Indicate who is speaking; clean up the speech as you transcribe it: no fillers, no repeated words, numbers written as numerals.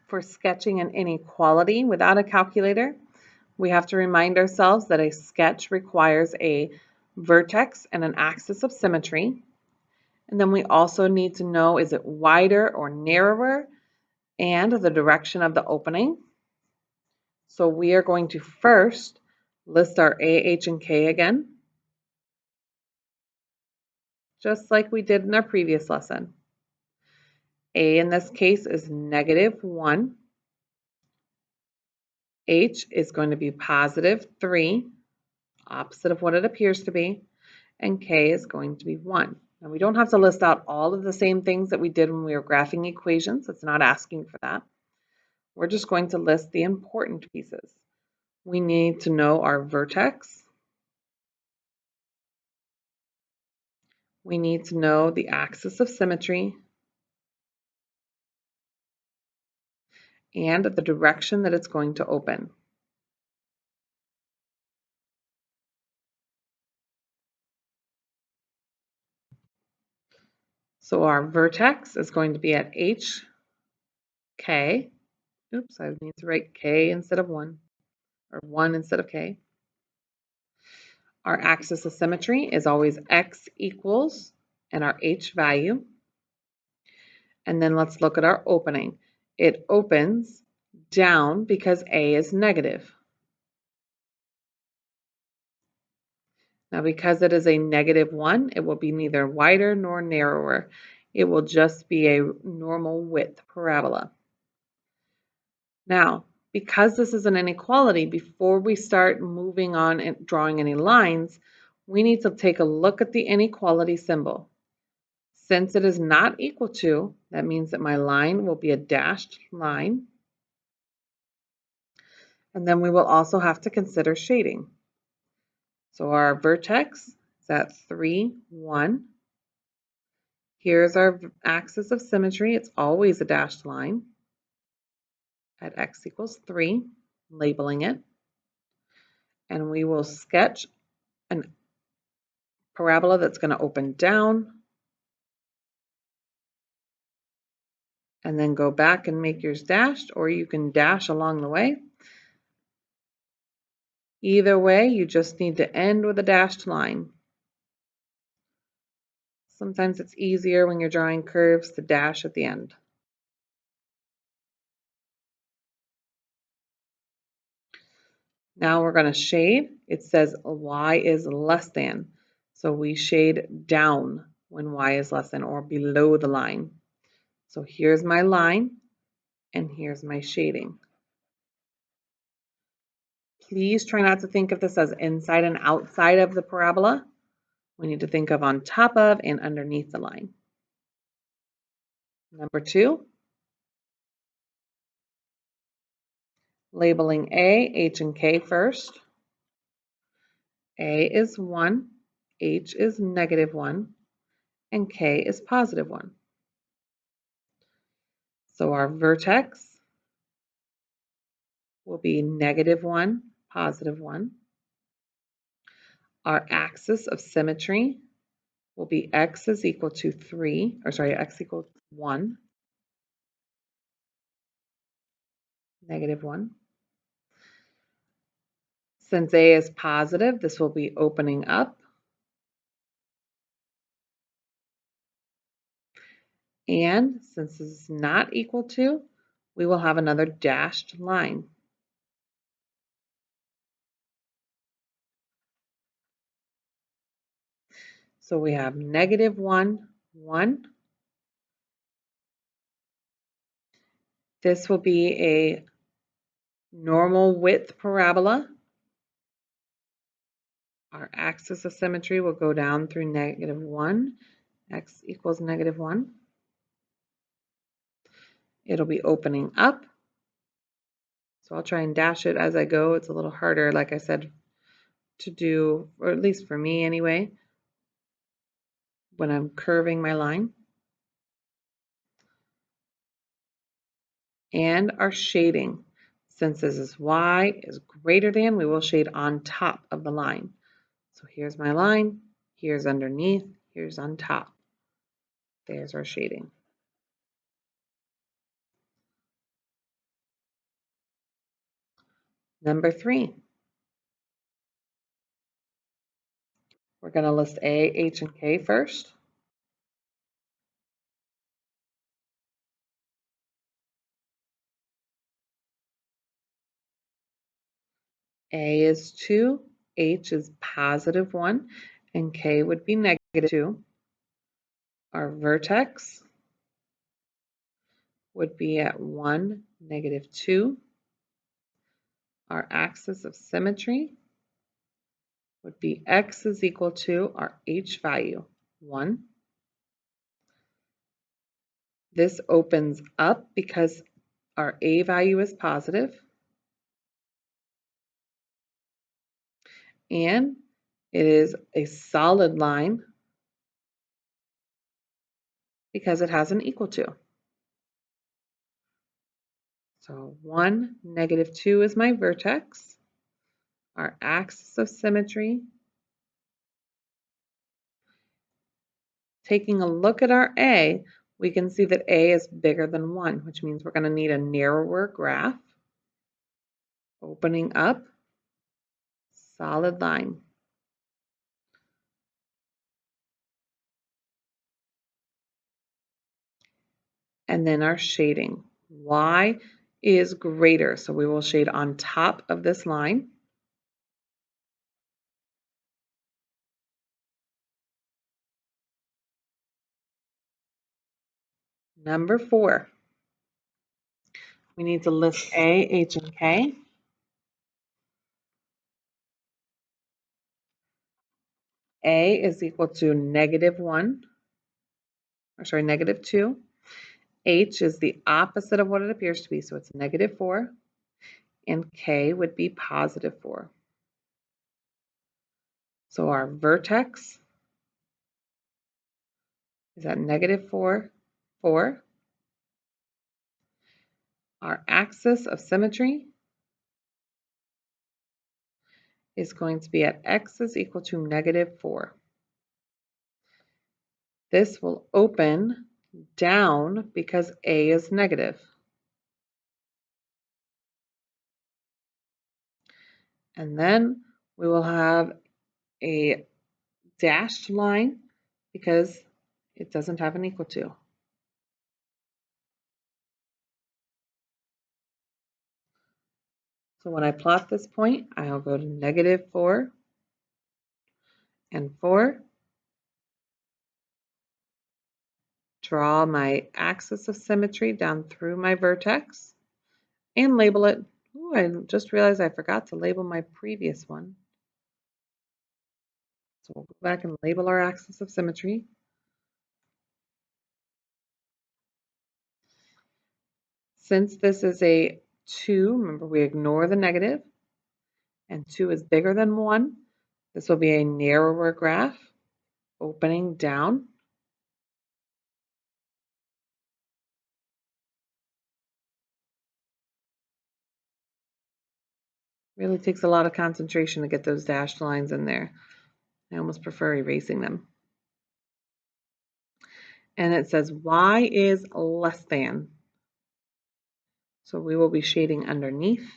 Speaker 1: for sketching an inequality without a calculator, we have to remind ourselves that a sketch requires a vertex and an axis of symmetry. And then we also need to know, is it wider or narrower, and the direction of the opening. So we are going to first list our A, H, and K again, just like we did in our previous lesson. A in this case is -1. H is going to be +3, opposite of what it appears to be, and K is going to be 1. Now we don't have to list out all of the same things that we did when we were graphing equations. It's not asking for that. We're just going to list the important pieces. We need to know our vertex. We need to know the axis of symmetry and the direction that it's going to open. So our vertex is going to be at HK. Oops, I need to write K instead of 1, or 1 instead of K. Our axis of symmetry is always X equals and our H value. And then let's look at our opening. It opens down because A is negative. Now because it is a -1, it will be neither wider nor narrower. It will just be a normal width parabola. Now, because this is an inequality, before we start moving on and drawing any lines, we need to take a look at the inequality symbol. Since it is not equal to, that means that my line will be a dashed line. And then we will also have to consider shading. So our vertex is at 3, 1. Here's our axis of symmetry. It's always a dashed line at x equals 3, labeling it. And we will sketch a parabola that's going to open down and then go back and make yours dashed, or you can dash along the way. Either way, you just need to end with a dashed line. Sometimes it's easier when you're drawing curves to dash at the end. Now we're going to shade. It says y is less than. So we shade down when y is less than, or below the line. So here's my line and here's my shading. Please try not to think of this as inside and outside of the parabola. We need to think of on top of and underneath the line. Number 2, labeling A, H, and K first. A is 1, H is -1, and K is +1. So our vertex will be -1, +1. Our axis of symmetry will be x is equal to 3, or sorry, x equals 1, -1. Since A is positive, this will be opening up. And since this is not equal to, we will have another dashed line. So we have -1, 1. This will be a normal width parabola. Our axis of symmetry will go down through -1. X equals -1. It'll be opening up. So I'll try and dash it as I go. It's a little harder, like I said, to do, or at least for me anyway, when I'm curving my line. And our shading. Since this is y is greater than, we will shade on top of the line. So here's my line, here's underneath, here's on top. There's our shading. Number 3, we're going to list A, H, and K first. A is 2, H is positive 1, and K would be negative 2. Our vertex would be at 1, negative 2. Our axis of symmetry would be x is equal to our h value, 1. This opens up because our a value is positive, and it is a solid line because it has an equal to. So 1, negative 2 is my vertex. Our axis of symmetry. Taking a look at our A, we can see that A is bigger than 1, which means we're going to need a narrower graph. Opening up, solid line. And then our shading. Y is greater, so we will shade on top of this line. Number 4, we need to list A, H, and K. A is equal to negative 1, or sorry, negative 2. H is the opposite of what it appears to be, so it's negative 4. And K would be positive 4. So our vertex is at negative 4, 4. Our axis of symmetry is going to be at x is equal to negative 4. This will open down because A is negative. And then we will have a dashed line because it doesn't have an equal to. So when I plot this point, I'll go to negative 4 and 4. Draw my axis of symmetry down through my vertex and label it. Ooh, I just realized I forgot to label my previous one. So we'll go back and label our axis of symmetry. Since this is a 2, remember we ignore the negative, and 2 is bigger than 1, this will be a narrower graph, opening down. Really takes a lot of concentration to get those dashed lines in there. I almost prefer erasing them. And it says y is less than. So we will be shading underneath.